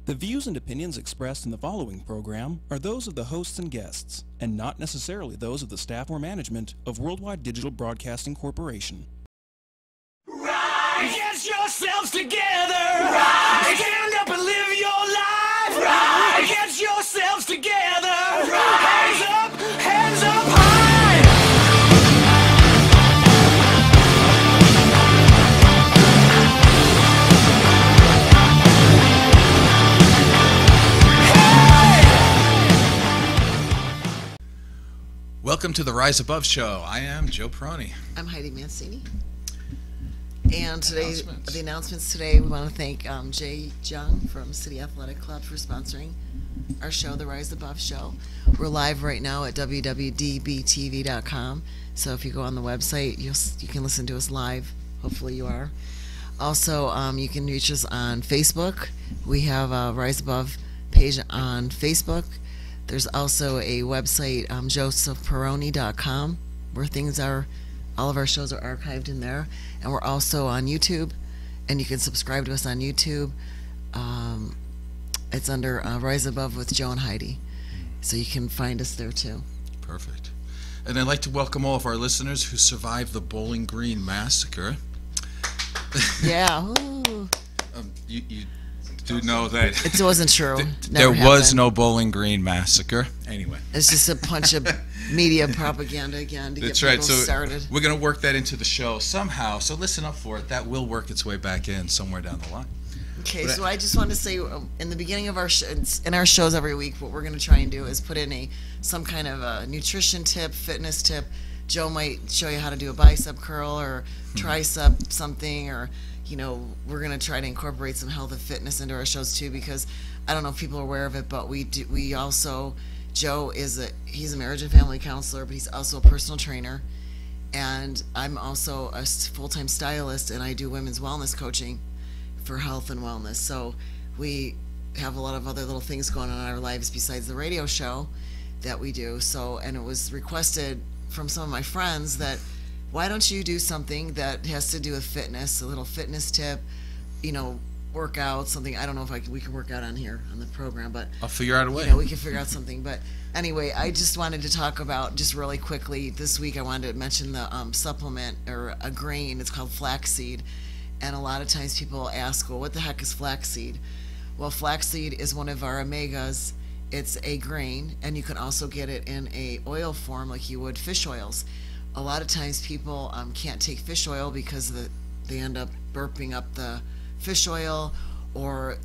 The views and opinions expressed in the following program are those of the hosts and guests, and not necessarily those of the staff or management of Worldwide Digital Broadcasting Corporation. Rise! Get yourselves together! Rise! Stand up and live your life! Rise! Get yourselves together! Rise! Hands up high! Welcome to the Rise Above Show. I am Joe Peroni. I'm Heidi Mancini. And today, Announcements. the announcements today, we want to thank Jay Jung from City Athletic Club for sponsoring our show, The Rise Above Show. We're live right now at www.dbtv.com. So if you go on the website, you can listen to us live. Hopefully you are. Also, you can reach us on Facebook. We have a Rise Above page on Facebook. There's also a website, josephperoni.com, where things are, all of our shows are archived in there. And we're also on YouTube, and you can subscribe to us on YouTube. It's under Rise Above with Joe and Heidi. So you can find us there too. Perfect. And I'd like to welcome all of our listeners who survived the Bowling Green Massacre. Yeah. Ooh. You do know that It wasn't true. there Never was happened. no Bowling Green Massacre. Anyway. It's just a bunch of media propaganda again to That's get right. people So started. we're going to work that into the show somehow. So listen up for it. That will work its way back in somewhere down the line. Okay, But so I just want to say, in the beginning of our in our shows every week, what we're going to try and do is put in some kind of a nutrition tip, fitness tip. Joe might show you how to do a bicep curl or tricep something, or we're going to try to incorporate some health and fitness into our shows too, because I don't know if people are aware of it, but we also, Joe he's a marriage and family counselor, but he's also a personal trainer, and I'm also a full-time stylist, and I do women's wellness coaching for health and wellness. So we have a lot of other little things going on in our lives besides the radio show that we do. So, and it was requested from some of my friends that, why don't you do something that has to do with fitness, a little fitness tip, workout, something. I don't know if we can work out on here on the program, but I'll figure out a way. we can figure out something. But anyway, I just wanted to talk about, just really quickly, this week I wanted to mention the supplement or a grain. It's called flaxseed. And a lot of times people ask, well, what the heck is flaxseed? Well, flaxseed is one of our omegas. It's a grain, and you can also get it in a oil form like you would fish oils. A lot of times people can't take fish oil because they end up burping up the fish oil, or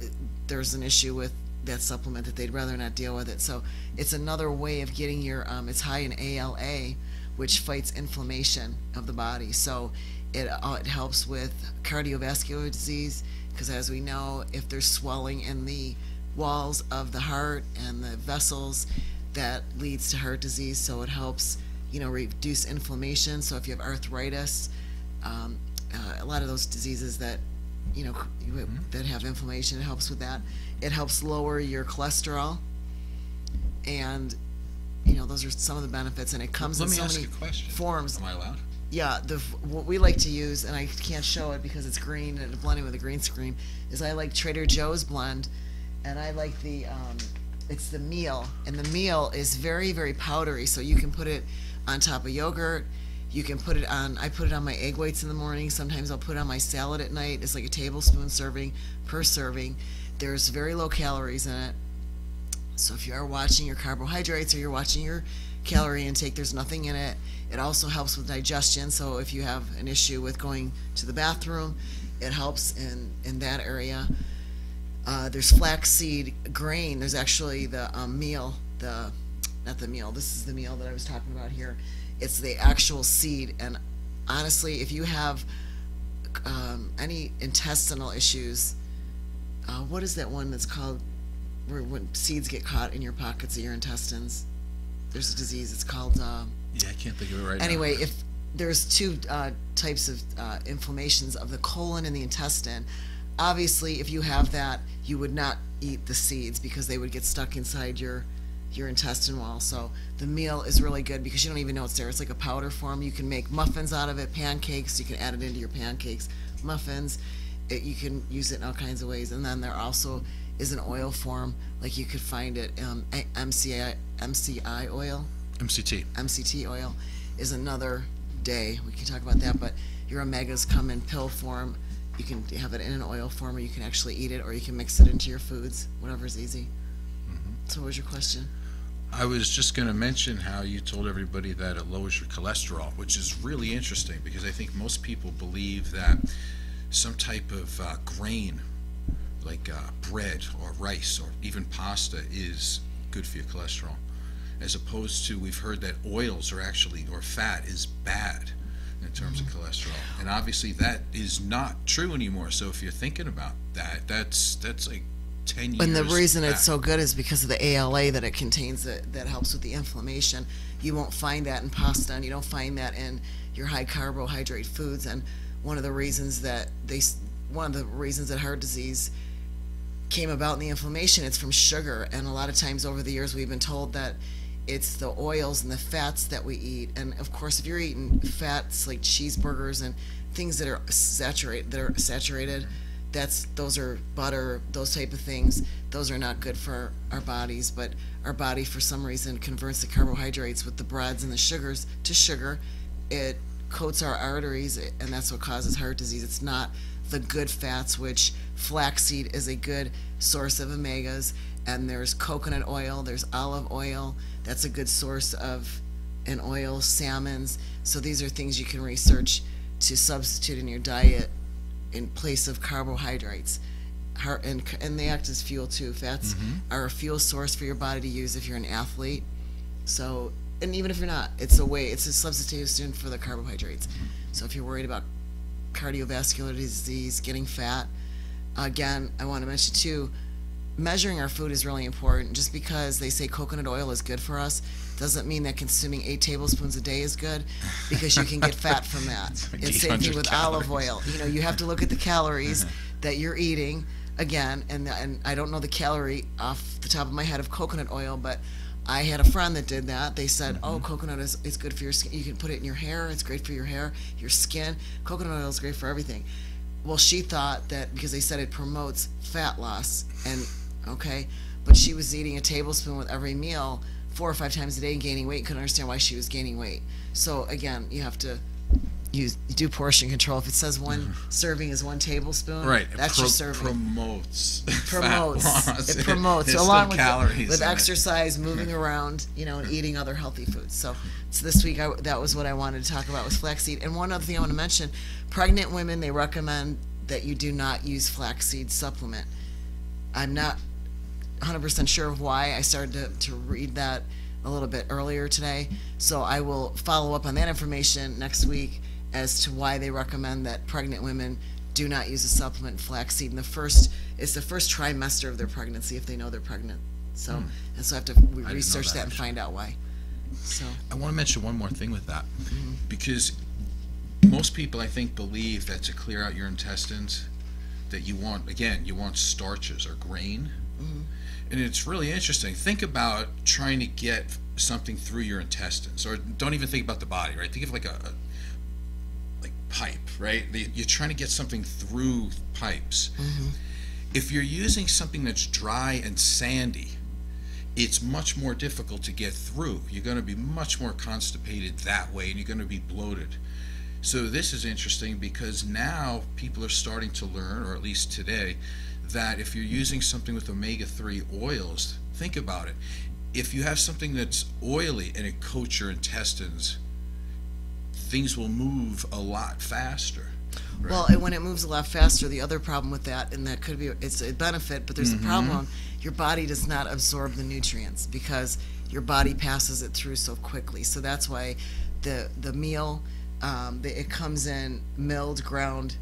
there's an issue with that supplement that they'd rather not deal with it. So it's another way of getting your, it's high in ALA, which fights inflammation of the body. So it helps with cardiovascular disease, because as we know, if there's swelling in the walls of the heart and the vessels, that leads to heart disease. So it helps reduce inflammation. So if you have arthritis, a lot of those diseases that that have inflammation, it helps with that. It helps lower your cholesterol, and those are some of the benefits. And it comes Let in me so ask many you a question. forms. Am I allowed? Yeah, what we like to use, and I can't show it because it's green and blending with a green screen, is I like Trader Joe's blend, and I like it's the meal, and the meal is very, very powdery, so you can put it on top of yogurt. You can put it on, I put it on my egg whites in the morning. Sometimes I'll put it on my salad at night. It's like a tablespoon serving per serving. There's very low calories in it. So if you are watching your carbohydrates or you're watching your calorie intake, there's nothing in it. It also helps with digestion. So if you have an issue with going to the bathroom, it helps in that area. There's flaxseed grain. There's actually the meal, not the meal. This is the meal that I was talking about here. It's the actual seed. And honestly, if you have any intestinal issues, what is that one that's called when seeds get caught in your pockets of your intestines? There's a disease. It's called. Yeah, I can't think of it right now. Anyway, if there's two types of inflammations of the colon and the intestine. Obviously, if you have that, you would not eat the seeds because they would get stuck inside your intestine wall. So the meal is really good because you don't even know it's there. It's like a powder form. You can make muffins out of it, pancakes. You can add it into your pancakes, muffins. You can use it in all kinds of ways. And then there also is an oil form. Like you could find it, MCI oil, MCT oil is another day. We can talk about that, but your omegas come in pill form. You can have it in an oil form, or you can actually eat it, or you can mix it into your foods, whatever's easy. So what was your question? I was just going to mention how you told everybody that it lowers your cholesterol, which is really interesting because I think most people believe that some type of grain, like bread or rice or even pasta, is good for your cholesterol, as opposed to we've heard that oils are actually, or fat is bad in terms of cholesterol, and obviously that is not true anymore. So if you're thinking about that, that's like 10 years. And the reason back. it's so good is because of the ALA that it contains that helps with the inflammation. You won't find that in pasta, and you don't find that in your high carbohydrate foods. And one of the reasons that heart disease came about in the inflammation, it's from sugar. And a lot of times over the years we've been told that it's the oils and the fats that we eat. And of course, if you're eating fats like cheeseburgers and things that are saturated, those are butter, those type of things. Those are not good for our bodies. But our body, for some reason, converts the carbohydrates with the breads and the sugars to sugar. It coats our arteries, and that's what causes heart disease. It's not the good fats, which flaxseed is a good source of omegas. And there's coconut oil, there's olive oil. That's a good source of an oil, salmons. So these are things you can research to substitute in your diet in place of carbohydrates. And they act as fuel too. Fats are a fuel source for your body to use if you're an athlete. So, and even if you're not, it's a substitution for the carbohydrates. So if you're worried about cardiovascular disease, getting fat, again, I want to mention too, measuring our food is really important. Just because they say coconut oil is good for us doesn't mean that consuming 8 tablespoons a day is good, because you can get fat from that. It's same thing with olive oil. You have to look at the calories that you're eating. Again, and I don't know the calorie off the top of my head of coconut oil, but I had a friend that did that. They said, oh, coconut is good for your skin. You can put it in your hair. It's great for your hair, your skin. Coconut oil is great for everything. Well, she thought that because they said it promotes fat loss, but she was eating a tablespoon with every meal 4 or 5 times a day and gaining weight. Couldn't understand why she was gaining weight. So again, you have to do portion control. If it says one serving is 1 tablespoon, right, that's your serving. Promotes. It promotes along with in exercise, moving around, and eating other healthy foods. So this week that was what I wanted to talk about with flaxseed. And one other thing I want to mention: pregnant women, they recommend that you do not use flaxseed supplement. I'm not 100% sure of why. I started to read that a little bit earlier today, so I will follow up on that information next week as to why they recommend that pregnant women do not use a supplement, flaxseed, it's the first trimester of their pregnancy if they know they're pregnant. So and so I have to research that and find out why. So I want to mention one more thing with that, because most people, I think, believe that to clear out your intestines that you want starches or grain. And it's really interesting. Think about trying to get something through your intestines, or don't even think about the body, right? Think of like a pipe, right? You're trying to get something through pipes. If you're using something that's dry and sandy, it's much more difficult to get through. You're going to be much more constipated that way, and you're going to be bloated. So this is interesting because now people are starting to learn, or at least today, that if you're using something with omega-3 oils, think about it. If you have something that's oily and it coats your intestines, things will move a lot faster. Right? Well, and when it moves a lot faster, the other problem with that, and that could be, it's a benefit, but there's a problem. Your body does not absorb the nutrients because your body passes it through so quickly. So that's why the meal, it comes in milled, ground,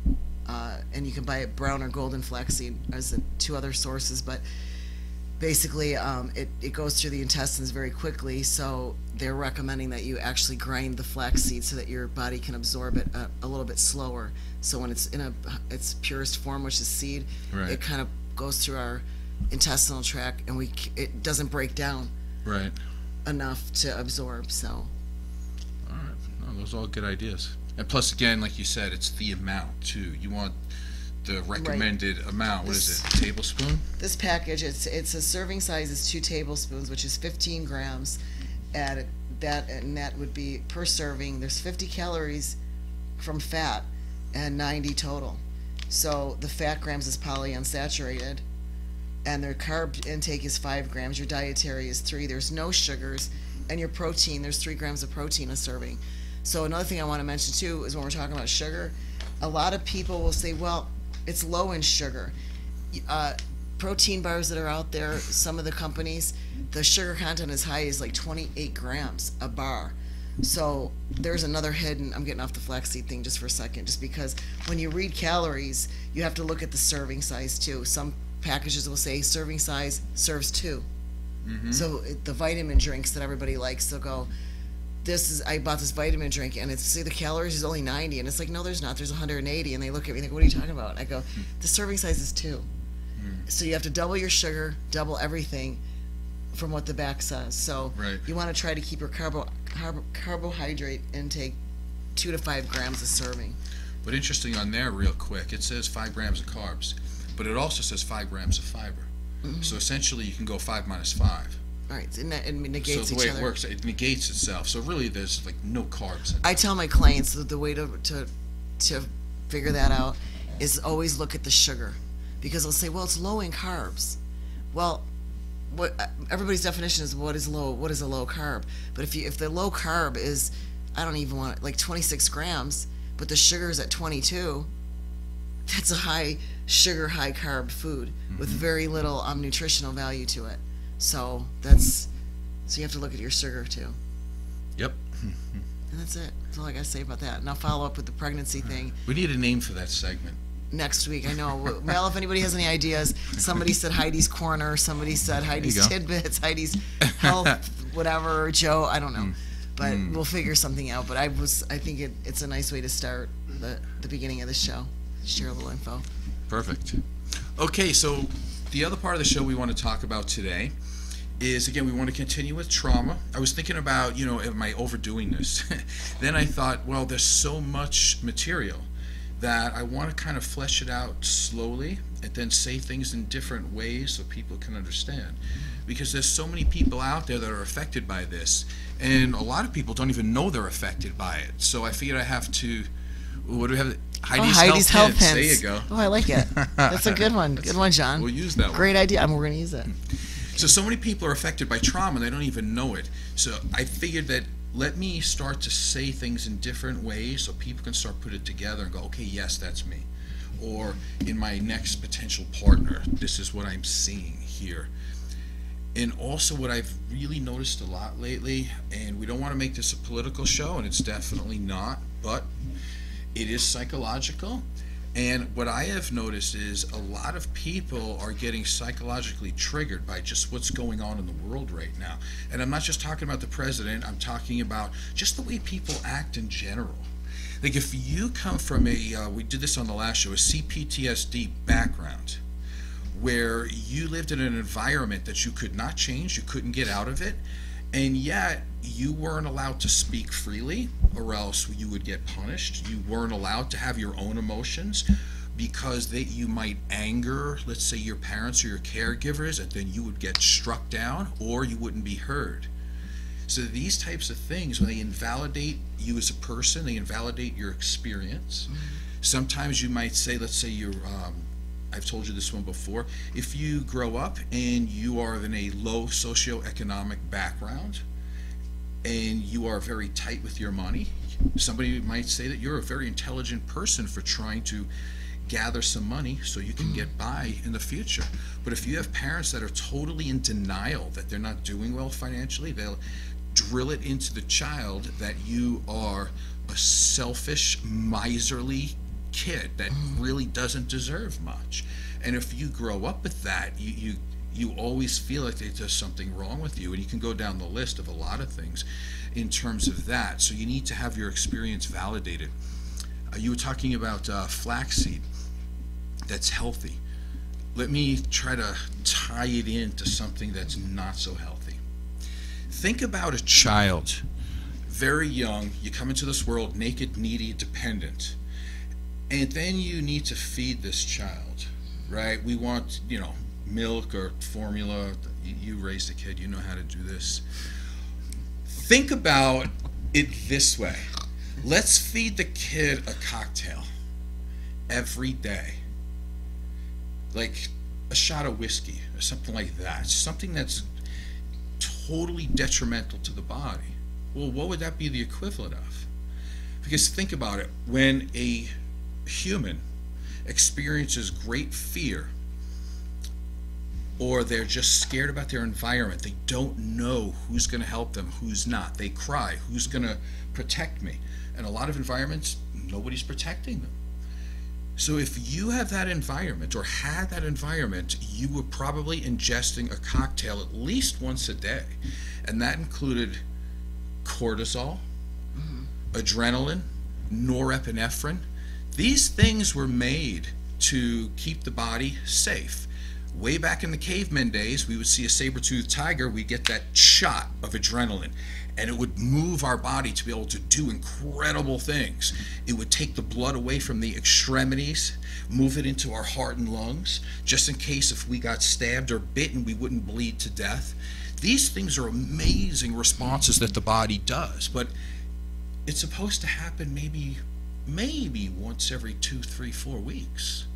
and you can buy it brown or golden flaxseed as the 2 other sources, but basically it goes through the intestines very quickly, so they're recommending that you actually grind the flaxseed so that your body can absorb it a little bit slower. So when it's in its purest form, which is seed, it kind of goes through our intestinal tract, and it doesn't break down enough to absorb. So all right, those are all good ideas. And plus, again, like you said, it's the amount too. You want the recommended amount. What is it? A tablespoon? This package, it's a serving size is 2 tablespoons, which is 15 grams. And that would be per serving. There's 50 calories from fat and 90 total. So the fat grams is polyunsaturated, and their carb intake is 5 grams. Your dietary is 3. There's no sugars, and your protein, there's 3 grams of protein a serving. So another thing I want to mention too is when we're talking about sugar, a lot of people will say, well, it's low in sugar. Protein bars that are out there, some of the companies, the sugar content as high as like 28 grams a bar. So there's another hidden, I'm getting off the flaxseed thing just for a second, just because when you read calories, you have to look at the serving size too. Some packages will say serving size serves 2. So the vitamin drinks that everybody likes, they'll go, I bought this vitamin drink and say the calories is only 90, and it's like, no, there's not, there's 180, and they look at me and think, what are you talking about? I go, the serving size is 2. So you have to double your sugar, double everything from what the back says. So you want to try to keep your carbohydrate intake 2 to 5 grams a serving. But interesting on there, real quick, it says 5 grams of carbs, but it also says 5 grams of fiber. So essentially, you can go 5 minus 5. Right, and it negates each other. So the way it works, it negates itself. So really, there's like no carbs in it. I tell my clients that the way to figure that out is always look at the sugar, because they'll say, well, it's low in carbs. Well, what everybody's definition is what is low, what is a low carb. But if the low carb is, I don't even want it, like 26 grams, but the sugar is at 22, that's a high sugar, high carb food with very little nutritional value to it. So you have to look at your sugar too. Yep. And that's it. That's all I got to say about that. And I'll follow up with the pregnancy thing We need a name for that segment. next week. I know. Well, if anybody has any ideas, somebody said Heidi's Corner, somebody said Heidi's Tidbits, Heidi's Health, whatever, Joe, I don't know. But we'll figure something out. But I think it's a nice way to start the beginning of the show. Share a little info. Perfect. Okay, so the other part of the show we want to talk about today is, again, we want to continue with trauma. I was thinking about, am I overdoing this? Then I thought, well, there's so much material that I want to kind of flesh it out slowly and then say things in different ways so people can understand. Because there's so many people out there that are affected by this, and a lot of people don't even know they're affected by it. So I figured I have to, what do we have? Heidi's Health Hints. There you go. Oh, I like it. That's a good one. Good one, John. We'll use that one. Great idea. We're going to use it. So many people are affected by trauma, they don't even know it. So I figured that let me start to say things in different ways so people can start put it together and go, okay, yes, that's me. Or in my next potential partner, this is what I'm seeing here. And also what I've really noticed a lot lately, and we don't want to make this a political show, and it's definitely not, but it is psychological. And what I have noticed is a lot of people are getting psychologically triggered by just what's going on in the world right now. And I'm not just talking about the president, I'm talking about just the way people act in general. Like if you come from we did this on the last show, a CPTSD background, where you lived in an environment that you could not change, you couldn't get out of it, and yet you weren't allowed to speak freely or else you would get punished. You weren't allowed to have your own emotions because you might anger, let's say, your parents or your caregivers, and then you would get struck down or you wouldn't be heard. So these types of things, when they invalidate you as a person, they invalidate your experience. Sometimes you might say, let's say you're I've told you this one before, if you grow up and you are in a low socioeconomic background and you are very tight with your money, somebody might say that you're a very intelligent person for trying to gather some money so you can get by in the future. But if you have parents that are totally in denial that they're not doing well financially, they'll drill it into the child that you are a selfish, miserly kid that really doesn't deserve much. And if you grow up with that, you always feel like there's something wrong with you, and you can go down the list of a lot of things in terms of that. So you need to have your experience validated. You were talking about flaxseed that's healthy. Let me try to tie it into something that's not so healthy. Think about a child, very young, you come into this world naked, needy, dependent. And then you need to feed this child, right? We want, milk or formula. You raised a kid, you know how to do this. Think about it this way. Let's feed the kid a cocktail every day. Like a shot of whiskey or something like that. Something that's totally detrimental to the body. Well, what would that be the equivalent of? Because think about it. When a human experiences great fear, or they're just scared about their environment, they don't know who's going to help them, who's not. They cry, who's going to protect me? And a lot of environments, nobody's protecting them. So if you have that environment or had that environment, you were probably ingesting a cocktail at least once a day. And that included cortisol, adrenaline, norepinephrine. These things were made to keep the body safe. Way back in the caveman days, we would see a saber-toothed tiger, we'd get that shot of adrenaline, and it would move our body to be able to do incredible things. It would take the blood away from the extremities, move it into our heart and lungs, just in case if we got stabbed or bitten, we wouldn't bleed to death. These things are amazing responses that the body does, but it's supposed to happen maybe once every 2, 3, 4 weeks.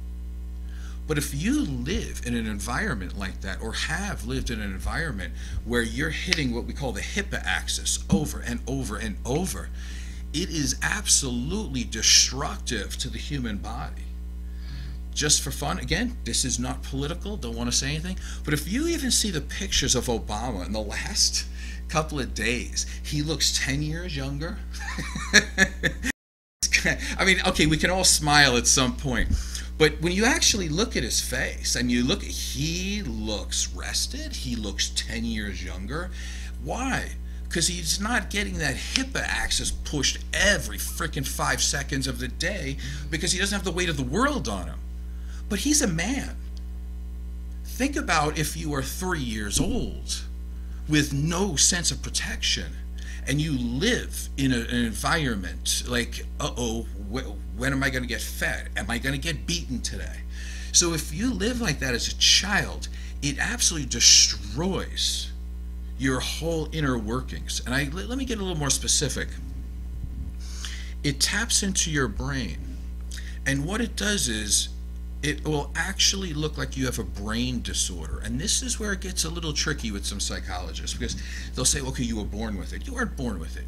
But if you live in an environment like that, or have lived in an environment where you're hitting what we call the HIPAA axis over and over and over, it is absolutely destructive to the human body. Just for fun, again, this is not political, don't want to say anything, but if you even see the pictures of Obama in the last couple of days, he looks 10 years younger. I mean, okay, we can all smile at some point. But when you actually look at his face and you look, he looks rested. He looks 10 years younger. Why? Because he's not getting that HIPAA axis pushed every freaking 5 seconds of the day because he doesn't have the weight of the world on him. But he's a man. Think about if you are 3 years old with no sense of protection and you live in an environment like, when am I going to get fed? Am I going to get beaten today? So if you live like that as a child, it absolutely destroys your whole inner workings. And let me get a little more specific. It taps into your brain. And what it does is it will actually look like you have a brain disorder. And this is where it gets a little tricky with some psychologists, because they'll say, okay, you were born with it. You weren't born with it.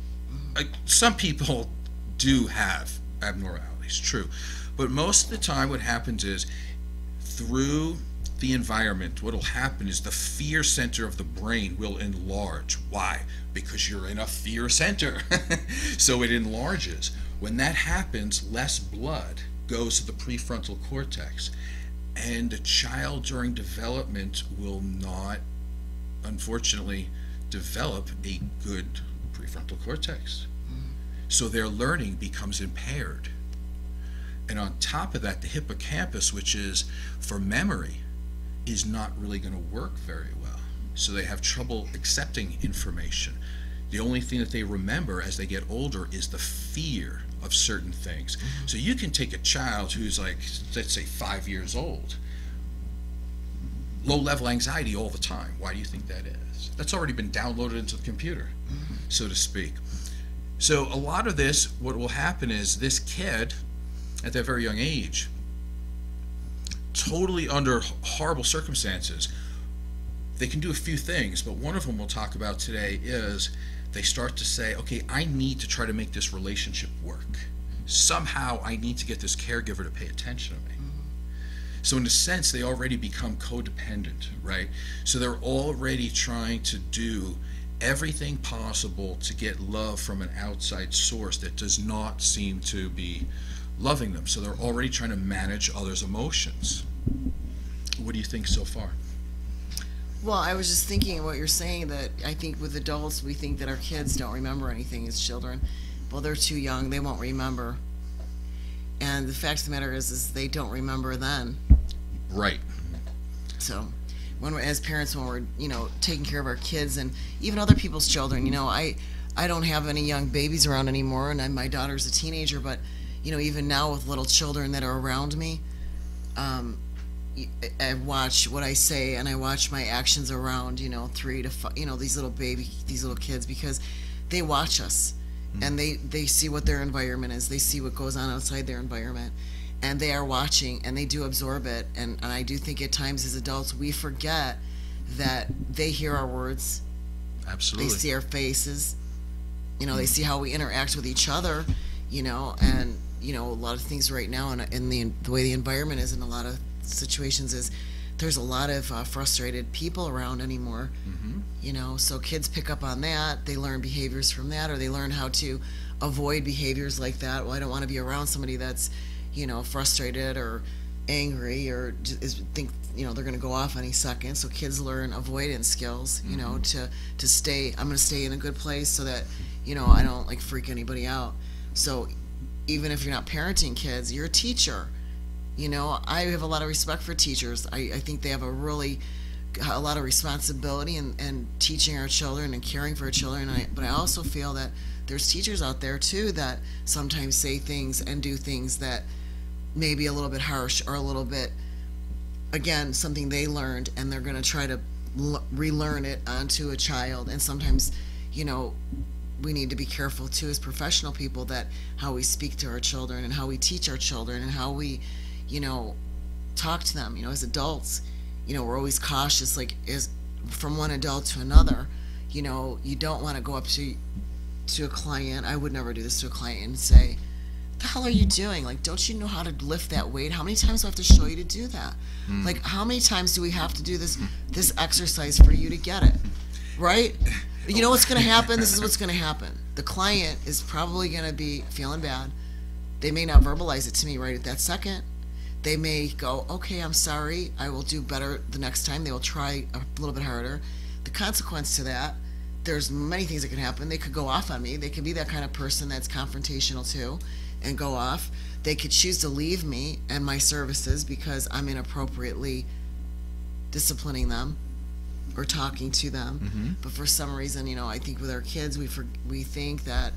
Some people do have abnormalities, true. But most of the time what happens is through the environment, what will happen is the fear center of the brain will enlarge. Why? Because you're in a fear center. So it enlarges. When that happens, less blood goes to the prefrontal cortex, and the child during development will not, unfortunately, develop a good prefrontal cortex. So their learning becomes impaired. And on top of that, the hippocampus, which is for memory, is not really going to work very well. So they have trouble accepting information. The only thing that they remember as they get older is the fear of certain things. So you can take a child who's like, let's say 5 years old, low-level anxiety all the time. Why do you think that is? That's already been downloaded into the computer, so to speak. So a lot of this, what will happen is this kid at that very young age, totally under horrible circumstances, they can do a few things, but one of them we'll talk about today is they start to say, okay, I need to try to make this relationship work. Somehow I need to get this caregiver to pay attention to me. So in a sense, they already become codependent, right? So they're already trying to do everything possible to get love from an outside source that does not seem to be loving them. So they're already trying to manage others' emotions. What do you think so far? Well, I was just thinking of what you're saying, that I think with adults, we think that our kids don't remember anything as children. Well, they're too young, they won't remember. And the fact of the matter is they don't remember then. Right. So, when we're, as parents, when we're, taking care of our kids and even other people's children, I don't have any young babies around anymore, and my daughter's a teenager, but, even now with little children that are around me, I watch what I say and I watch my actions around, 3 to 5, these little kids, because they watch us and they see what their environment is. They see what goes on outside their environment, and they are watching and they do absorb it. And I do think at times as adults we forget that they hear our words. Absolutely. They see our faces. They see how we interact with each other, and a lot of things right now, and the way the environment is in a lot of situations is there's a lot of frustrated people around anymore. So kids pick up on that. They learn behaviors from that, or they learn how to avoid behaviors like that. Well, I don't want to be around somebody that's frustrated or angry, or think they're going to go off any second. So kids learn avoidance skills, to stay. I'm going to stay in a good place so that I don't like freak anybody out. So even if you're not parenting kids, you're a teacher. I have a lot of respect for teachers. I think they have a lot of responsibility in teaching our children and caring for our children. But I also feel that there's teachers out there too that sometimes say things and do things that may be a little bit harsh, or a little bit, again, something they learned, and they're going to try to relearn it onto a child. And sometimes, we need to be careful too as professional people that how we speak to our children and how we teach our children and how we talk to them. As adults, we're always cautious, like is from one adult to another. You don't want to go up to a client. I would never do this to a client and say, the hell are you doing? Like, don't you know how to lift that weight? How many times do I have to show you to do that? Like, how many times do we have to do this exercise for you to get it? Right? You know what's going to happen? This is what's going to happen. The client is probably going to be feeling bad. They may not verbalize it to me right at that second. They may go, okay, I'm sorry, I will do better the next time. They will try a little bit harder. The consequence to that, there's many things that can happen. They could go off on me. They could be that kind of person that's confrontational too and go off. They could choose to leave me and my services because I'm inappropriately disciplining them or talking to them. But for some reason, I think with our kids, we think that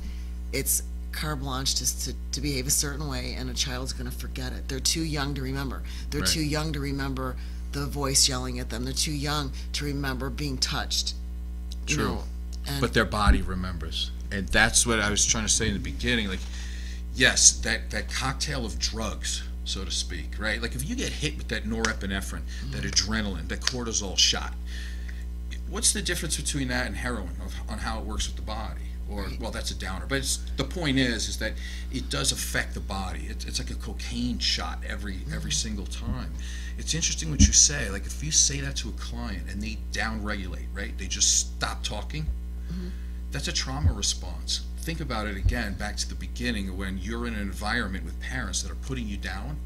it's carte blanche to behave a certain way, and a child's going to forget it. They're too young to remember. They're too young to remember the voice yelling at them. They're too young to remember being touched. True. But their body remembers. And that's what I was trying to say in the beginning. Like, yes, that cocktail of drugs, so to speak, right? Like if you get hit with that norepinephrine, that adrenaline, that cortisol shot, what's the difference between that and heroin on how it works with the body? Or, well, that's a downer. But the point is that it does affect the body. It's like a cocaine shot every single time. It's interesting what you say. Like if you say that to a client and they downregulate, right? They just stop talking. That's a trauma response. Think about it again, back to the beginning, when you're in an environment with parents that are putting you down,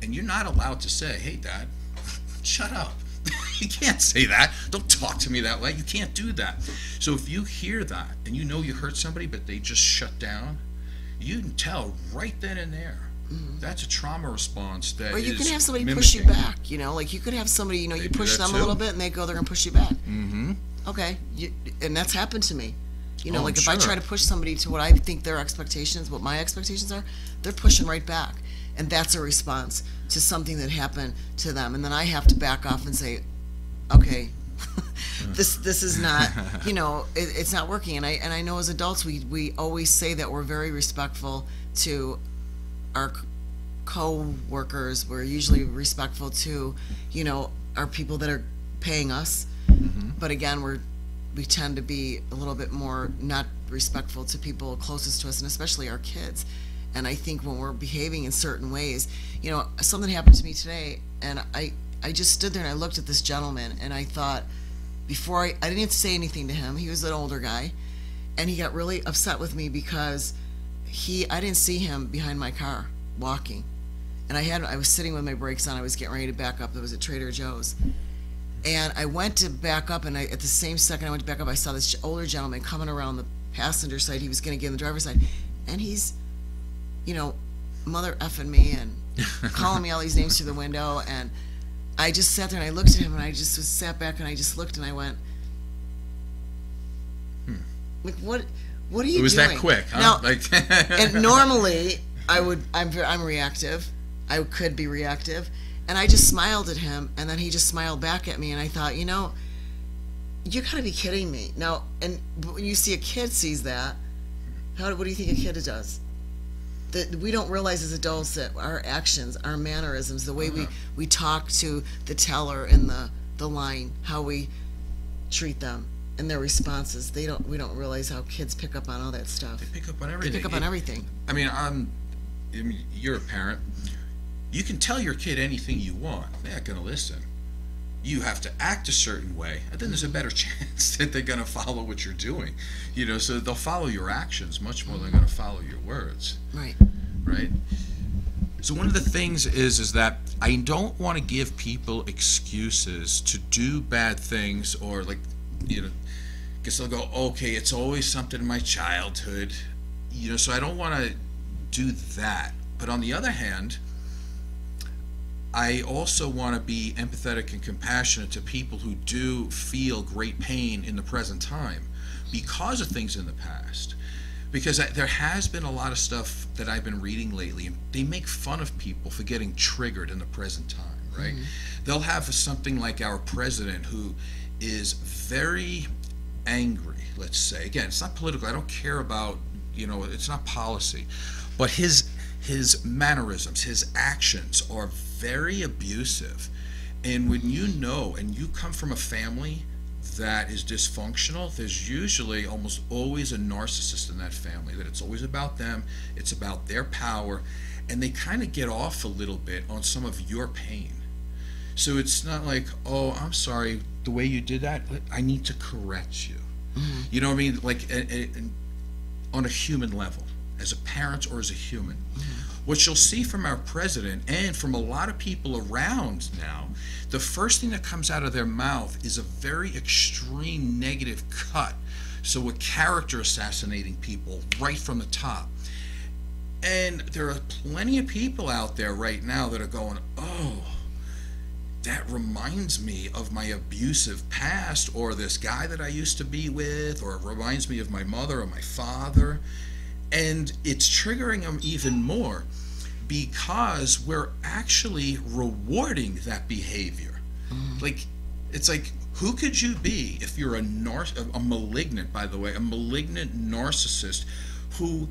and you're not allowed to say, hey, Dad, shut up. You can't say that. Don't talk to me that way. You can't do that. So if you hear that and you know you hurt somebody but they just shut down, you can tell right then and there. That's a trauma response that or you is can have somebody mimicking. push you back, like you could have somebody, They you do push that them too. a little bit and they go, they're going to push you back. Okay. And that's happened to me. Oh, like if sure. I try to push somebody to what I think their expectations, what my expectations are, they're pushing right back. And that's a response to something that happened to them. And then I have to back off and say, okay, this is not, it's not working. And I know as adults, we always say that we're very respectful to our co-workers. We're usually respectful to, our people that are paying us. But again, we tend to be a little bit more not respectful to people closest to us, and especially our kids. And I think when we're behaving in certain ways, something happened to me today, and I just stood there and I looked at this gentleman, and I thought, before I didn't have to say anything to him. He was an older guy, and he got really upset with me because I didn't see him behind my car walking, and I was sitting with my brakes on. I was getting ready to back up. It was at Trader Joe's. And I went to back up, and at the same second I went to back up, I saw this older gentleman coming around the passenger side. He was going to get in the driver's side, and he's, mother effing me and calling me all these names through the window. And I just sat there and I looked at him, and I just sat back and I just looked and I went, like, what are you doing? It was that quick, huh? Now, and normally I'm reactive. I could be reactive, and I just smiled at him, and then he just smiled back at me, and I thought, you gotta be kidding me. Now, and when you see a kid sees that, what do you think a kid does? That we don't realize as adults that our actions, our mannerisms, the way we talk to the teller in the line, how we treat them and their responses, we don't realize how kids pick up on all that stuff. They pick up on everything. They pick up on everything. I mean, you're a parent. You can tell your kid anything you want. They're not going to listen. You have to act a certain way, and then there's a better chance that they're going to follow what you're doing. So they'll follow your actions much more than they're going to follow your words. Right. Right? So one of the things is that I don't want to give people excuses to do bad things, or because they'll go, okay, it's always something in my childhood. So I don't want to do that. But on the other hand, I also want to be empathetic and compassionate to people who do feel great pain in the present time because of things in the past. Because there has been a lot of stuff that I've been reading lately, and they make fun of people for getting triggered in the present time, right? They'll have something like our president, who is very angry, let's say. Again, it's not political. I don't care about, it's not policy. But his mannerisms, his actions are very abusive. And when and you come from a family that is dysfunctional, there's usually almost always a narcissist in that family, that it's always about them, it's about their power, and they kind of get off a little bit on some of your pain. So it's not like, oh, I'm sorry, the way you did that, I need to correct you. You know what I mean? Like on a human level, as a parent or as a human. What you'll see from our president and from a lot of people around now, the first thing that comes out of their mouth is a very extreme negative cut. So we're character assassinating people right from the top. And there are plenty of people out there right now that are going, oh, that reminds me of my abusive past, or this guy that I used to be with, or it reminds me of my mother or my father. And it's triggering them even more because we're actually rewarding that behavior. Like, it's like, who could you be if you're a malignant, by the way, a malignant narcissist who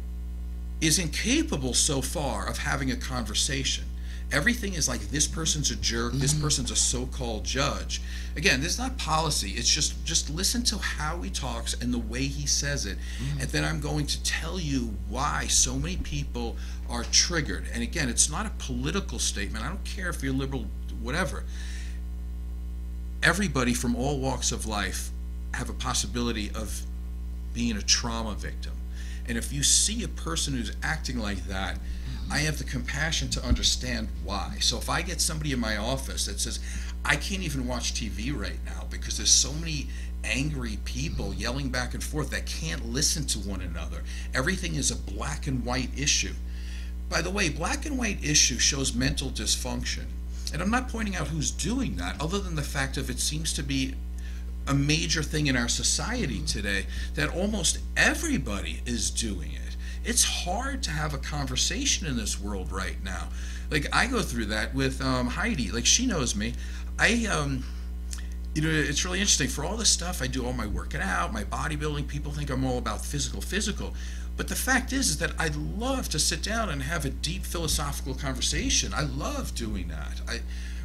is incapable so far of having a conversation? Everything is like, this person's a jerk, this person's a so-called judge. Again, this is not policy. It's just listen to how he talks and the way he says it. And then I'm going to tell you why so many people are triggered. And again, it's not a political statement. I don't care if you're liberal, whatever. Everybody from all walks of life have a possibility of being a trauma victim. And if you see a person who's acting like that, I have the compassion to understand why. So if I get somebody in my office that says, I can't even watch TV right now because there's so many angry people yelling back and forth that can't listen to one another. Everything is a black and white issue. By the way, black and white issue shows mental dysfunction. And I'm not pointing out who's doing that, other than the fact of it seems to be a major thing in our society today that almost everybody is doing it. It's hard to have a conversation in this world right now. Like, I go through that with Heidi. Like, she knows me. It's really interesting. For all this stuff, I do all my working out, my bodybuilding. People think I'm all about physical. But the fact is that I love to sit down and have a deep philosophical conversation. I love doing that.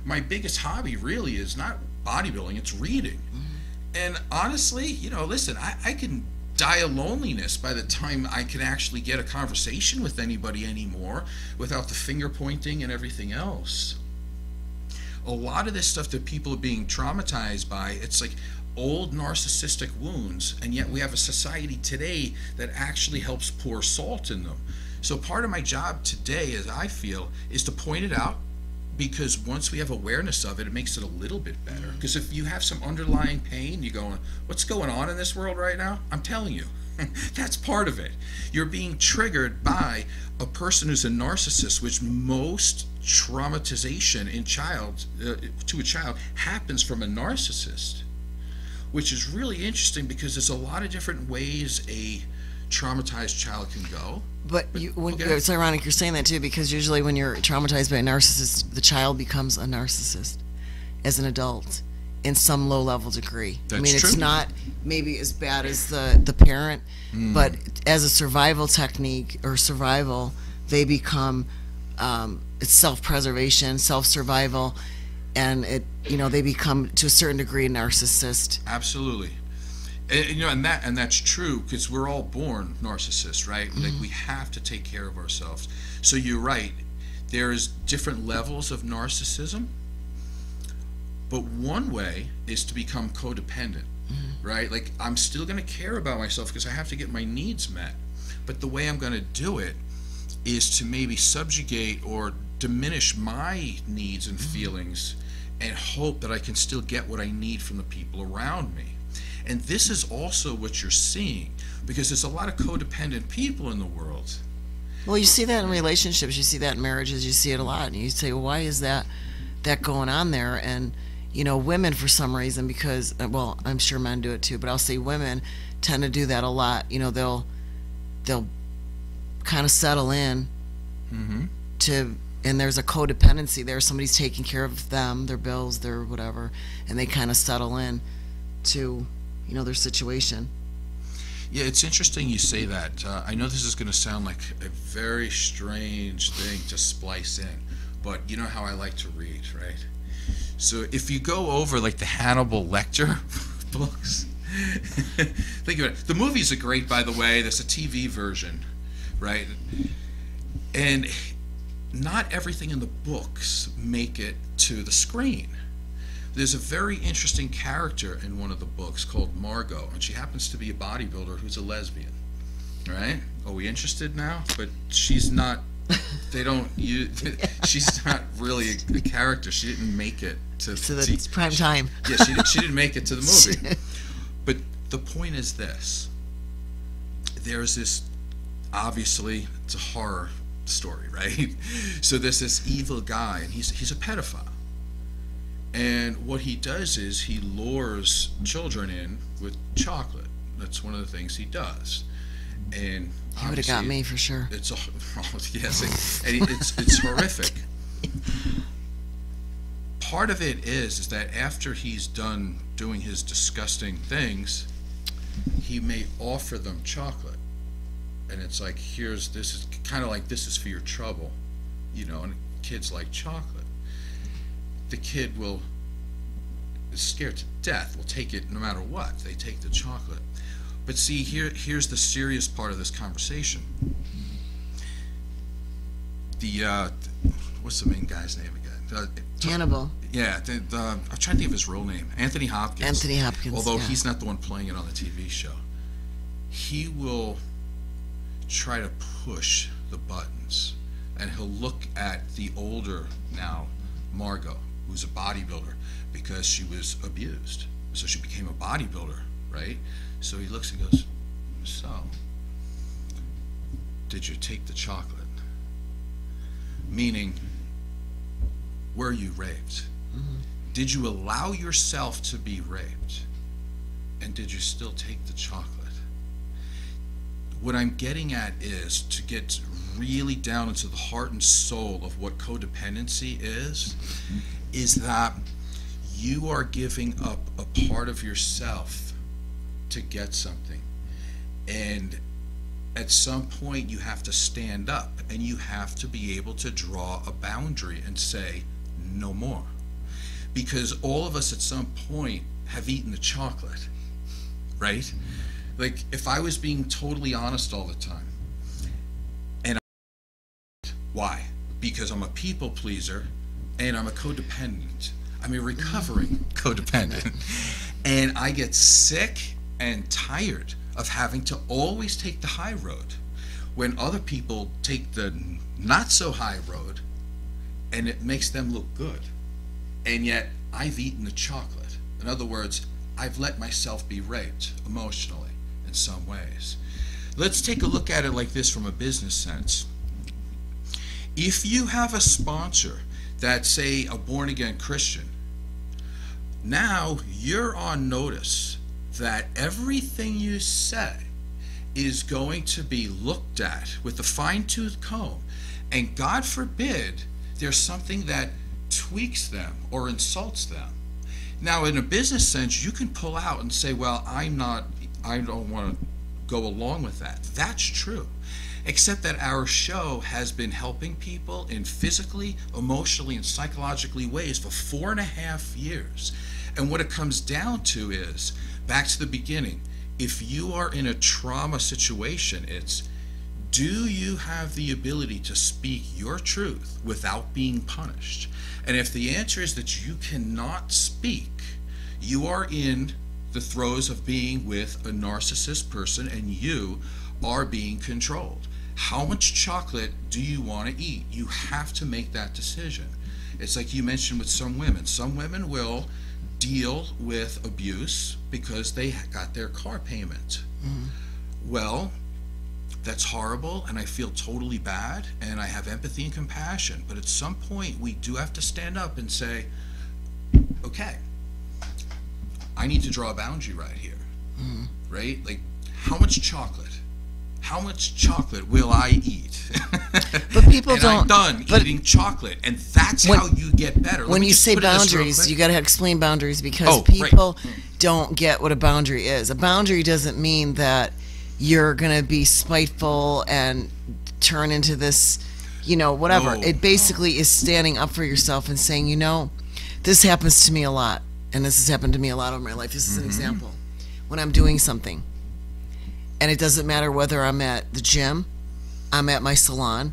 My biggest hobby really is not bodybuilding, it's reading. And honestly, listen, I can die of loneliness by the time I can actually get a conversation with anybody anymore without the finger pointing and everything else. A lot of this stuff that people are being traumatized by, it's like old narcissistic wounds, and yet we have a society today that actually helps pour salt in them. So part of my job today, as I feel, is to point it out, because once we have awareness of it, it makes it a little bit better. Because if you have some underlying pain, you're going, what's going on in this world right now? I'm telling you, that's part of it. You're being triggered by a person who's a narcissist, which most traumatization to a child happens from a narcissist, which is really interesting because there's a lot of different ways a traumatized child can go. But it's ironic you're saying that too, because usually when you're traumatized by a narcissist, the child becomes a narcissist as an adult in some low-level degree. That's I mean, true. it's not maybe as bad as the parent, but as a survival technique or survival, they become it's self-preservation, self-survival, and they become to a certain degree a narcissist. Absolutely. And that's true, because we're all born narcissists, right? Like, we have to take care of ourselves. So you're right. There's different levels of narcissism, but one way is to become codependent, right? Like, I'm still going to care about myself because I have to get my needs met, but the way I'm going to do it is to maybe subjugate or diminish my needs and feelings and hope that I can still get what I need from the people around me. And this is also what you're seeing, because there's a lot of codependent people in the world. Well, you see that in relationships, you see that in marriages, you see it a lot, and you say, well, why is that going on there? And women, for some reason, because, well, I'm sure men do it too, but I'll say women tend to do that a lot. They'll kind of settle in and there's a codependency there. Somebody's taking care of them, their bills, their whatever, and they kind of settle in to their situation. Yeah, it's interesting you say that. I know this is going to sound like a very strange thing to splice in, but you know how I like to read, right? So if you go over like the Hannibal Lecter books, think of it. The movies are great, by the way. There's a TV version, right? And not everything in the books make it to the screen. There's a very interesting character in one of the books called Margot, and she happens to be a bodybuilder who's a lesbian, right? Are we interested now? But she's not, she's not really a character. She didn't make it to the prime time. Yeah, she didn't make it to the movie. But the point is this. There's this, obviously, it's a horror story, right? So there's this evil guy, and he's a pedophile. And what he does is he lures children in with chocolate. That's one of the things he does. And he would have got me for sure. It's it's horrific. Part of it is that after he's done doing his disgusting things, he may offer them chocolate, and it's like, this is kind of like, this is for your trouble, and kids like chocolate. The kid is scared to death, will take it no matter what. They take the chocolate. But see, here's the serious part of this conversation. What's the main guy's name again? Hannibal. Yeah, I'm trying to think of his real name. Anthony Hopkins. Anthony Hopkins. Although he's not the one playing it on the TV show. He will try to push the buttons, and he'll look at the older now Margot, who's a bodybuilder, because she was abused. So she became a bodybuilder, right? So he looks and goes, so, did you take the chocolate? Meaning, were you raped? Mm-hmm. Did you allow yourself to be raped? And did you still take the chocolate? What I'm getting at is to get really down into the heart and soul of what codependency is that you are giving up a part of yourself to get something. And at some point you have to stand up, and you have to be able to draw a boundary and say, no more. Because all of us at some point have eaten the chocolate, right? Like, if I was being totally honest all the time, and why? Because I'm a people pleaser and I'm a codependent. I'm a recovering codependent. And I get sick and tired of having to always take the high road when other people take the not so high road, and it makes them look good. And yet I've eaten the chocolate. In other words, I've let myself be raped emotionally in some ways. Let's take a look at it like this from a business sense. If you have a sponsor that's, say, a born-again Christian, now you're on notice that everything you say is going to be looked at with a fine-tooth comb, and God forbid there's something that tweaks them or insults them. Now, in a business sense, you can pull out and say, well, I don't want to go along with that. That's true. Except that our show has been helping people in physically, emotionally, and psychologically ways for 4.5 years. And what it comes down to is, back to the beginning, if you are in a trauma situation, it's, do you have the ability to speak your truth without being punished? And if the answer is that you cannot speak, you are in the throes of being with a narcissist person, and you are being controlled. How much chocolate do you want to eat? You have to make that decision. It's like you mentioned with some women. Some women will deal with abuse because they got their car payment. Well, that's horrible, and I feel totally bad, and I have empathy and compassion. But at some point, we do have to stand up and say, okay, I need to draw a boundary right here, right? Like, how much chocolate? How much chocolate will I eat? But people and don't. I'm done eating chocolate, and that's how you get better. When you say boundaries, you got to explain boundaries, because people don't get what a boundary is. A boundary doesn't mean that you're going to be spiteful and turn into this, whatever. It basically is standing up for yourself and saying, this happens to me a lot, and this has happened to me a lot over my life. This is an example. When I'm doing something, and it doesn't matter whether I'm at the gym, I'm at my salon,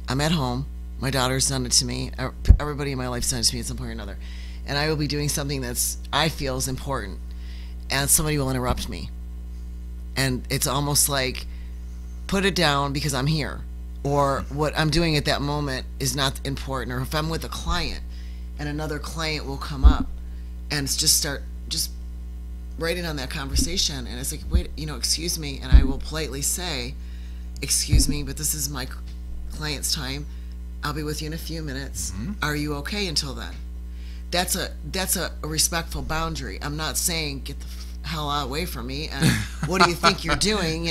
I'm at home, my daughter's done it to me, everybody in my life's done it to me at some point or another, and I will be doing something that's I feel is important, and somebody will interrupt me. And it's almost like, put it down because I'm here, or what I'm doing at that moment is not important. Or if I'm with a client and another client will come up and just right in on that conversation, and it's like, wait, excuse me, and I will politely say, excuse me, but this is my client's time. I'll be with you in a few minutes. Are you okay until then? That's a respectful boundary. I'm not saying get the hell away from me, and what do you think you're doing?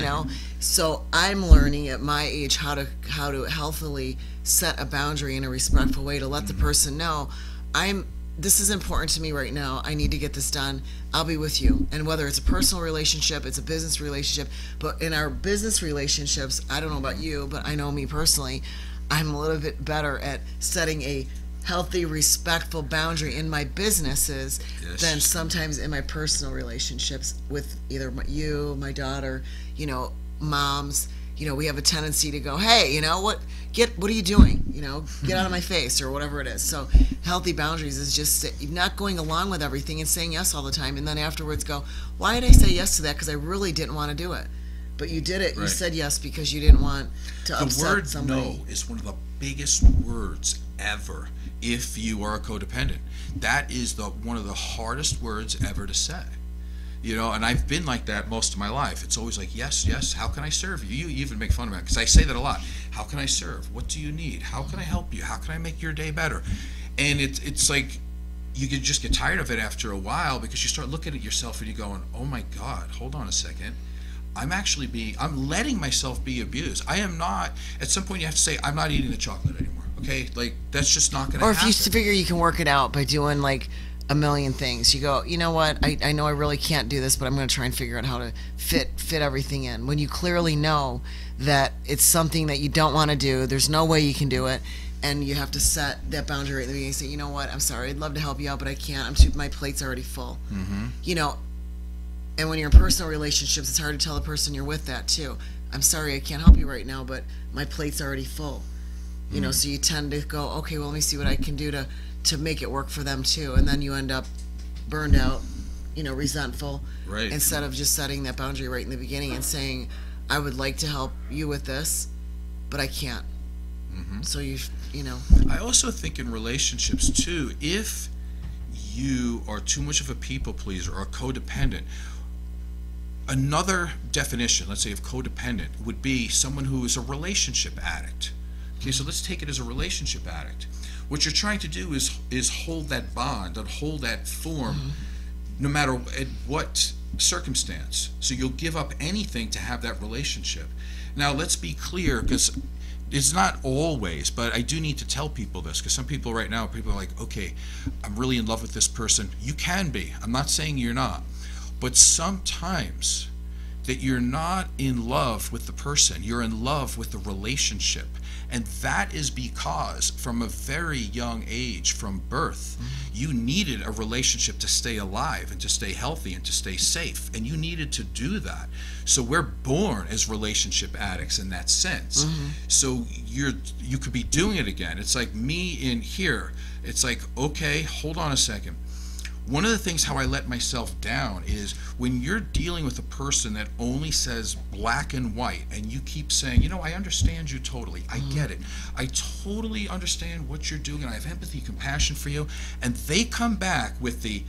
So I'm learning at my age how to healthily set a boundary in a respectful way to let the person know, this is important to me right now. I need to get this done. I'll be with you. And whether it's a personal relationship, it's a business relationship, but in our business relationships, I don't know about you, but I know me personally, I'm a little bit better at setting a healthy, respectful boundary in my businesses than sometimes in my personal relationships with either you, my daughter, moms. We have a tendency to go, hey, what are you doing? Get out of my face, or whatever it is. So healthy boundaries is just not going along with everything and saying yes all the time, and then afterwards go, why did I say yes to that? Because I really didn't want to do it. But you did it. Right. You said yes because you didn't want to upset somebody. The word no is one of the biggest words ever if you are a codependent. That is one of the hardest words ever to say. And I've been like that most of my life. It's always like, yes, how can I serve you? You even make fun of me because I say that a lot. How can I serve? What do you need? How can I help you? How can I make your day better? And it's like you can just get tired of it after a while, because you start looking at yourself and you're going, oh my God, hold on a second. I'm letting myself be abused. I am not, at some point you have to say, I'm not eating the chocolate anymore. Okay? Like, that's just not going to happen. Or if you figure you can work it out by doing like a million things, you go, you know what, I know I really can't do this, but I'm going to try and figure out how to fit everything in. When you clearly know that it's something that you don't want to do, there's no way you can do it, and you have to set that boundary right at the beginning and say, you know what, I'm sorry, I'd love to help you out, but I can't. My plate's already full. And when you're in personal relationships, it's hard to tell the person you're with that too. I'm sorry, I can't help you right now, but my plate's already full. So you tend to go, okay, well, let me see what I can do to make it work for them too, and then you end up burned out, resentful, right? Instead of just setting that boundary right in the beginning and saying, I would like to help you with this, but I can't. So I also think in relationships too, if you are too much of a people pleaser or a codependent, another definition, let's say, of codependent would be someone who is a relationship addict. Okay, so let's take it as a relationship addict. What you're trying to do is hold that bond and hold that form, no matter at what circumstance. So you'll give up anything to have that relationship. Now, let's be clear, because it's not always, but I do need to tell people this, because some people right now, people are like, okay, I'm really in love with this person. You can be. I'm not saying you're not. But sometimes that you're not in love with the person, you're in love with the relationship. And that is because from a very young age, from birth, you needed a relationship to stay alive and to stay healthy and to stay safe. And you needed to do that. So we're born as relationship addicts in that sense. So you could be doing it again. It's like me in here. It's like, okay, hold on a second. One of the things how I let myself down is when you're dealing with a person that only says black and white, and you keep saying, you know, I understand you totally. I get it. I totally understand what you're doing, and I have empathy, compassion for you. And they come back with the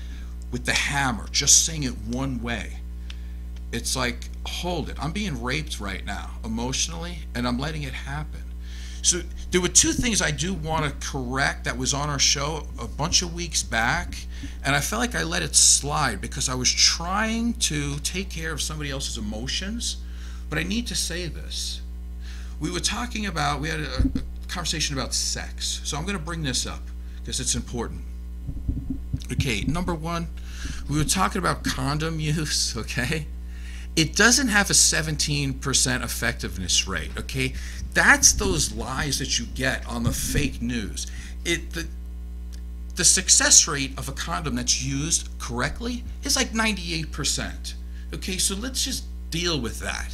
hammer, just saying it one way. It's like, hold it. I'm being raped right now, emotionally, and I'm letting it happen. So there were two things I do want to correct that was on our show a bunch of weeks back, and I felt like I let it slide because I was trying to take care of somebody else's emotions, but I need to say this. We had a conversation about sex, so I'm going to bring this up because it's important. Okay, number one, we were talking about condom use, okay? It doesn't have a 17% effectiveness rate, okay? That's those lies that you get on the fake news. The success rate of a condom that's used correctly is like 98%. Okay, so let's just deal with that.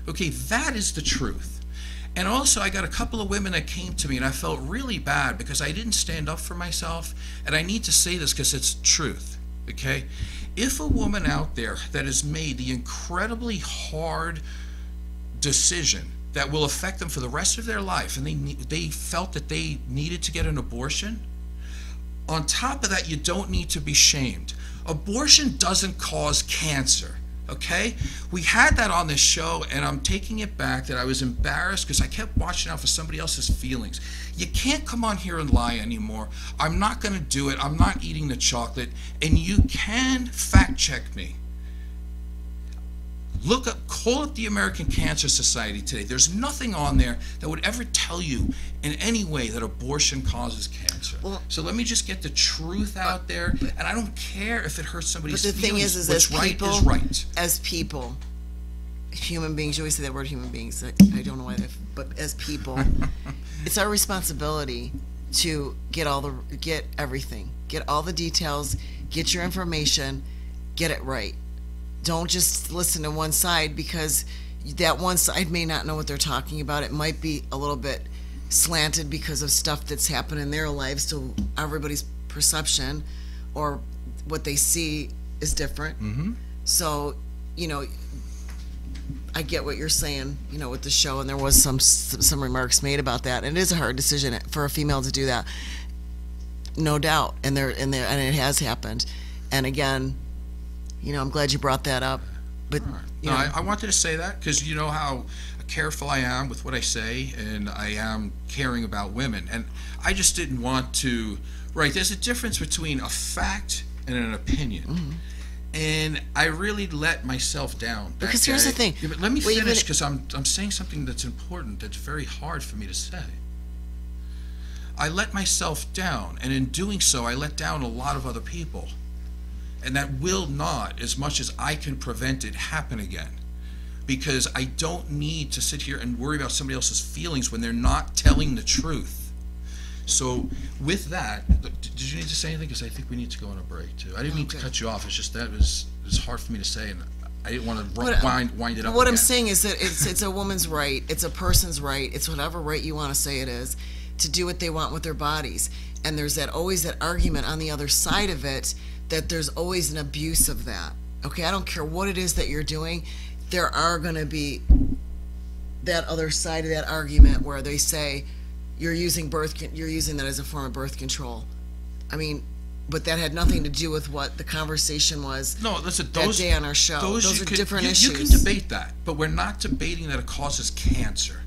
Okay, that is the truth. And also, I got a couple of women that came to me, and I felt really bad because I didn't stand up for myself. And I need to say this because it's truth, okay? If a woman out there that has made the incredibly hard decision that will affect them for the rest of their life, and they felt that they needed to get an abortion, on top of that, you don't need to be shamed. Abortion doesn't cause cancer, okay? We had that on this show, and I'm taking it back that I was embarrassed because I kept watching out for somebody else's feelings. You can't come on here and lie anymore. I'm not going to do it. I'm not eating the chocolate, and you can fact check me. Call up the American Cancer Society today. There's nothing on there that would ever tell you in any way that abortion causes cancer. Well, so let me just get the truth out there, and I don't care if it hurts somebody's feelings. But the thing is what's as people, right is right. As people, human beings, you always say that word human beings. I don't know why, but as people, it's our responsibility to get everything, get all the details, get your information, get it right. Don't just listen to one side because that one side may not know what they're talking about. It might be a little bit slanted because of stuff that's happened in their lives, so everybody's perception or what they see is different. So, you know, I get what you're saying, you know, with the show, and there was some remarks made about that. And it is a hard decision for a female to do that, no doubt, and it has happened. And again, you know, I'm glad you brought that up. But right. No, I wanted to say that because you know how careful I am with what I say, and I am caring about women. And I just didn't want to, right, there's a difference between a fact and an opinion. And I really let myself down. Because here's the thing. Yeah, but let me finish because I'm saying something that's important that's very hard for me to say. I let myself down, and in doing so, I let down a lot of other people. And that will not, as much as I can prevent it, happen again. Because I don't need to sit here and worry about somebody else's feelings when they're not telling the truth. So with that, did you need to say anything? Because I think we need to go on a break too. I didn't mean to cut you off. It's just that it was hard for me to say, and I didn't want to wind it up. What I'm saying is that it's a woman's right. It's a person's right. It's whatever right you want to say it is to do what they want with their bodies. And there's always that argument on the other side of it that there's always an abuse of that. Okay, I don't care what it is that you're doing, there are going to be that other side of that argument where they say you're using that as a form of birth control. I mean, but that had nothing to do with what the conversation was. No, listen, that day on our show. Those are different issues. You can debate that, but we're not debating that it causes cancer,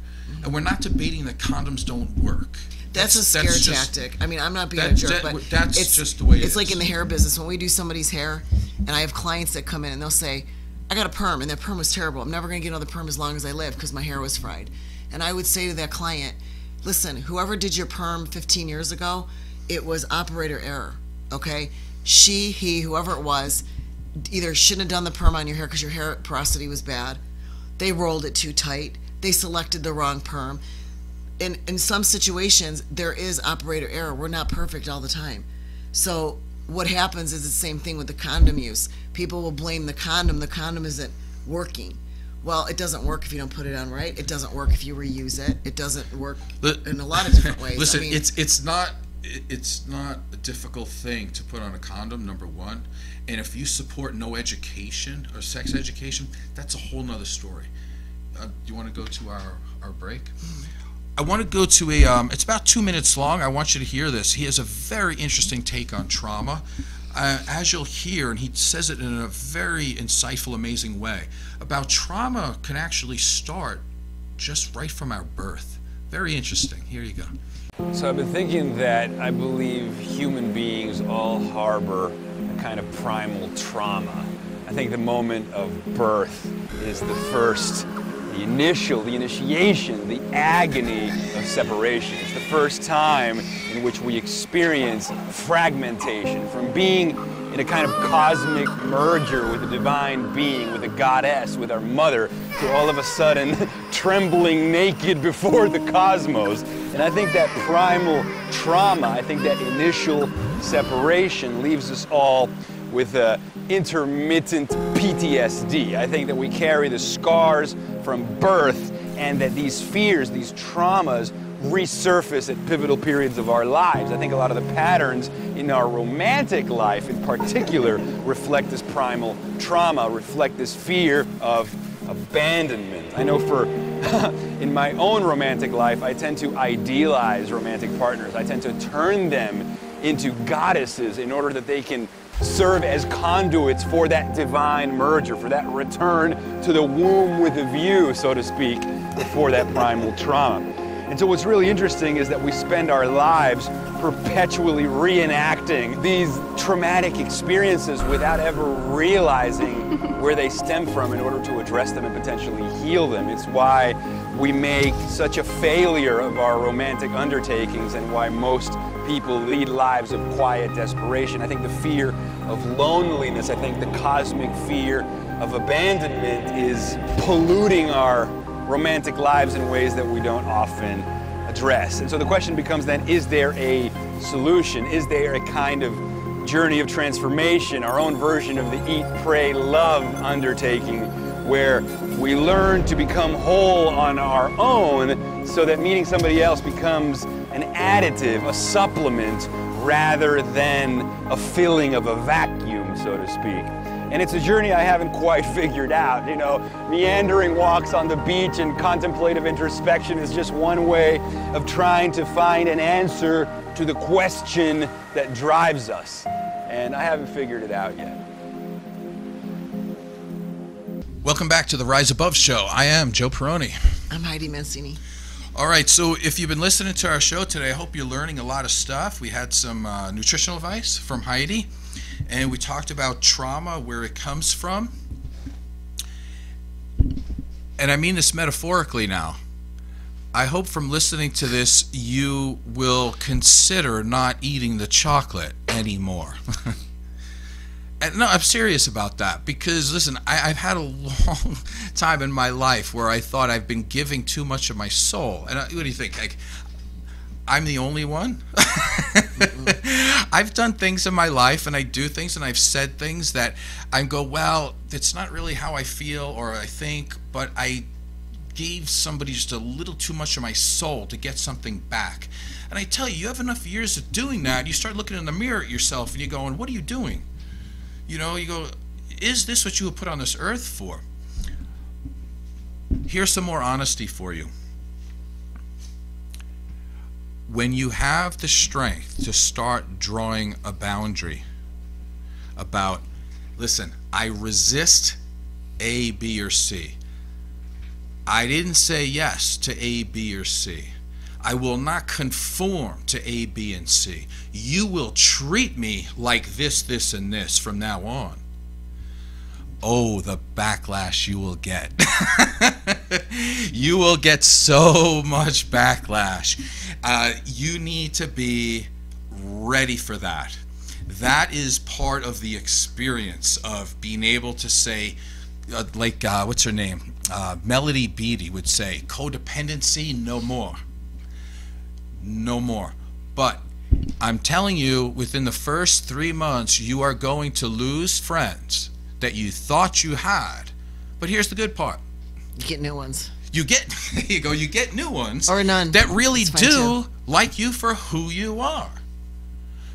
and we're not debating that condoms don't work. That's a scare tactic. I mean, I'm not being a jerk, but that's just the way it is. It's like in the hair business. When we do somebody's hair, and I have clients that come in and they'll say, I got a perm, and that perm was terrible. I'm never going to get another perm as long as I live because my hair was fried. And I would say to that client, listen, whoever did your perm 15 years ago, it was operator error, okay? She, he, whoever it was, either shouldn't have done the perm on your hair because your hair porosity was bad. They rolled it too tight. They selected the wrong perm. In some situations, there is operator error. We're not perfect all the time. So what happens is the same thing with the condom use. People will blame the condom. The condom isn't working. Well, it doesn't work if you don't put it on right. It doesn't work if you reuse it. It doesn't work in a lot of different ways. Listen, I mean, it's not a difficult thing to put on a condom, number one. And if you support no education or sex education, that's a whole nother story. Do you want to go to our break? I want to go to it's about 2 minutes long. I want you to hear this. He has a very interesting take on trauma. As you'll hear, and he says it in a very insightful, amazing way, about trauma can actually start just right from our birth. Very interesting. Here you go. So I've been thinking that I believe human beings all harbor a kind of primal trauma. I think the moment of birth is the first, the initiation, the agony of separation. It's the first time in which we experience fragmentation from being in a kind of cosmic merger with a divine being, with a goddess, with our mother, to all of a sudden trembling naked before the cosmos. And I think that primal trauma, I think that initial separation leaves us all with intermittent PTSD. I think that we carry the scars from birth, and that these fears, these traumas, resurface at pivotal periods of our lives. I think a lot of the patterns in our romantic life in particular reflect this primal trauma, reflect this fear of abandonment. I know for in my own romantic life, I tend to idealize romantic partners. I tend to turn them into goddesses in order that they can serve as conduits for that divine merger, for that return to the womb with a view, so to speak, for that primal trauma. And so what's really interesting is that we spend our lives perpetually reenacting these traumatic experiences without ever realizing where they stem from in order to address them and potentially heal them. It's why we make such a failure of our romantic undertakings and why most people lead lives of quiet desperation. I think the fear of loneliness, I think the cosmic fear of abandonment is polluting our romantic lives in ways that we don't often address. And so the question becomes then, is there a solution? Is there a kind of journey of transformation, our own version of the eat, pray, love undertaking, where we learn to become whole on our own so that meeting somebody else becomes an additive, a supplement, rather than a filling of a vacuum, so to speak. And it's a journey I haven't quite figured out. You know, meandering walks on the beach and contemplative introspection is just one way of trying to find an answer to the question that drives us. And I haven't figured it out yet. Welcome back to the Rise Above Show. I am Joe Peroni. I'm Heidi Mancini. All right, so if you've been listening to our show today, I hope you're learning a lot of stuff. We had some nutritional advice from Heidi, and we talked about trauma, where it comes from. And I mean this metaphorically now. I hope from listening to this, you will consider not eating the chocolate anymore. And no, I'm serious about that, because listen, I've had a long time in my life where I thought I've been giving too much of my soul. And what do you think? Like, I'm the only one? I've done things in my life, and I do things, and I've said things that I go, well, it's not really how I feel or I think, but I gave somebody just a little too much of my soul to get something back. And I tell you, you have enough years of doing that, you start looking in the mirror at yourself, and you're going, what are you doing? You know, you go, is this what you were put on this earth for? Here's some more honesty for you. When you have the strength to start drawing a boundary about, listen, I resist A, B, or C. I didn't say yes to A, B, or C. I will not conform to A, B, and C. You will treat me like this, this, and this from now on. Oh, the backlash you will get. You will get so much backlash. You need to be ready for that. That is part of the experience of being able to say, what's her name? Melody Beattie would say, codependency, no more. No more. But I'm telling you, within the first 3 months, you are going to lose friends that you thought you had. But here's the good part. You get new ones. You get, there you go, you get new ones. Or none. That really That's fine do too. like you for who you are.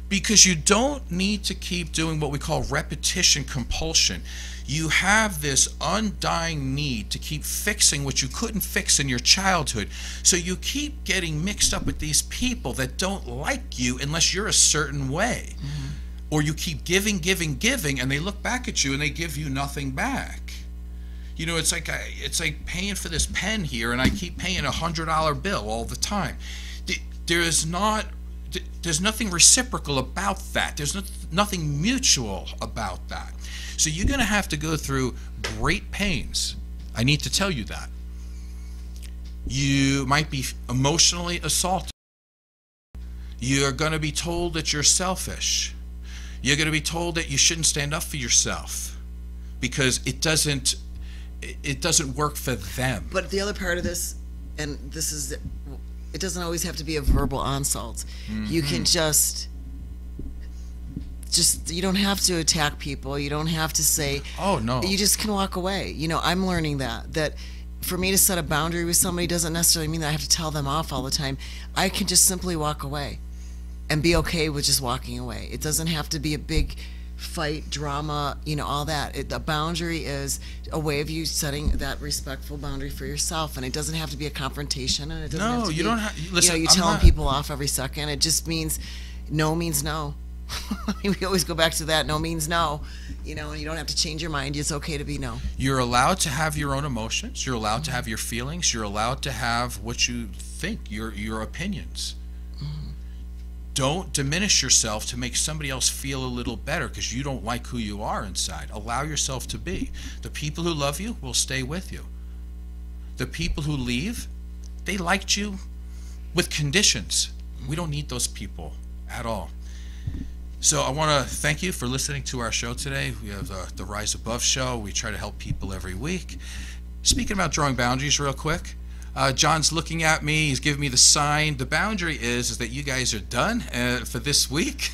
Because you don't need to keep doing what we call repetition compulsion. You have this undying need to keep fixing what you couldn't fix in your childhood. So you keep getting mixed up with these people that don't like you unless you're a certain way. Mm-hmm. Or you keep giving, and they look back at you and they give you nothing back. You know, it's like paying for this pen here, and I keep paying a $100 bill all the time. There's nothing reciprocal about that. There's nothing mutual about that. So you're going to have to go through great pains. I need to tell you that. You might be emotionally assaulted. You're going to be told that you're selfish. You're going to be told that you shouldn't stand up for yourself because it doesn't work for them. But the other part of this, and this is, it doesn't always have to be a verbal insult. Mm-hmm. You can just you don't have to attack people. You don't have to say, oh no, you just can walk away. You know, I'm learning that for me to set a boundary with somebody doesn't necessarily mean that I have to tell them off all the time. I can just simply walk away and be okay with just walking away. It doesn't have to be a big fight, drama, you know, all that. A boundary is a way of you setting that respectful boundary for yourself, and it doesn't have to be a confrontation, and it doesn't have to you be, don't have, listen, you know, you're telling people off every second. It just means no means no. I mean, we always go back to that. No means no, you know, and you don't have to change your mind. It's okay to be no. You're allowed to have your own emotions. You're allowed to have your feelings. You're allowed to have what you think, your opinions. Mm-hmm. Don't diminish yourself to make somebody else feel a little better because you don't like who you are inside. Allow yourself to be. The people who love you will stay with you. The people who leave, they liked you with conditions. We don't need those people at all. So I want to thank you for listening to our show today. We have the Rise Above show. We try to help people every week. Speaking about drawing boundaries real quick, John's looking at me. He's giving me the sign. The boundary is that you guys are done for this week.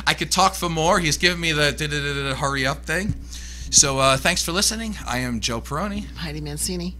I could talk for more. He's giving me the hurry up thing. So thanks for listening. I am Joe Peroni. Heidi Mancini.